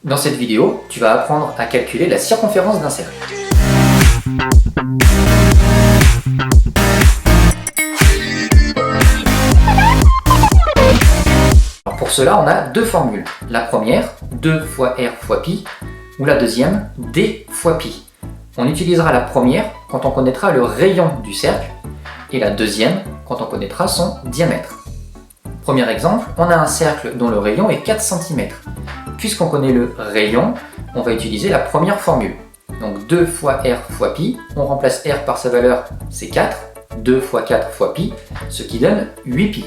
Dans cette vidéo, tu vas apprendre à calculer la circonférence d'un cercle. Alors pour cela, on a deux formules. La première, 2 fois r fois pi, ou la deuxième, d fois pi. On utilisera la première quand on connaîtra le rayon du cercle, et la deuxième quand on connaîtra son diamètre. Premier exemple, on a un cercle dont le rayon est 4 cm. Puisqu'on connaît le rayon, on va utiliser la première formule. Donc 2 fois r fois pi, on remplace r par sa valeur, c'est 4, 2 fois 4 fois pi, ce qui donne 8 pi.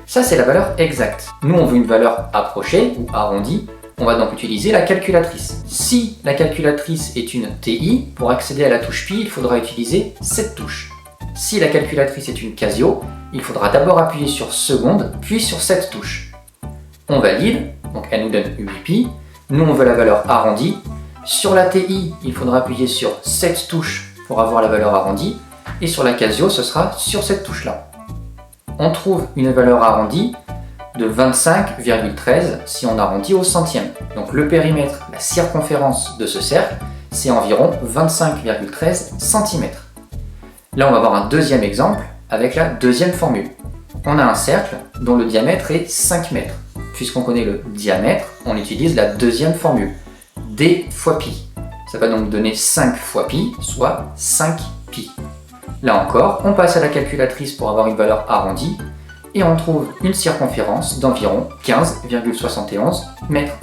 Ça, c'est la valeur exacte. Nous, on veut une valeur approchée ou arrondie, on va donc utiliser la calculatrice. Si la calculatrice est une TI, pour accéder à la touche pi, il faudra utiliser cette touche. Si la calculatrice est une Casio, il faudra d'abord appuyer sur seconde, puis sur cette touche. On valide, donc elle nous donne 8 pi. Nous, on veut la valeur arrondie. Sur la TI, il faudra appuyer sur cette touche pour avoir la valeur arrondie. Et sur la Casio, ce sera sur cette touche-là. On trouve une valeur arrondie de 25,13 si on arrondit au centième. Donc le périmètre, la circonférence de ce cercle, c'est environ 25,13 cm. Là, on va voir un deuxième exemple avec la deuxième formule. On a un cercle dont le diamètre est 5 mètres. Puisqu'on connaît le diamètre, on utilise la deuxième formule, d fois pi. Ça va donc donner 5 fois pi, soit 5 pi. Là encore, on passe à la calculatrice pour avoir une valeur arrondie et on trouve une circonférence d'environ 15,71 mètres.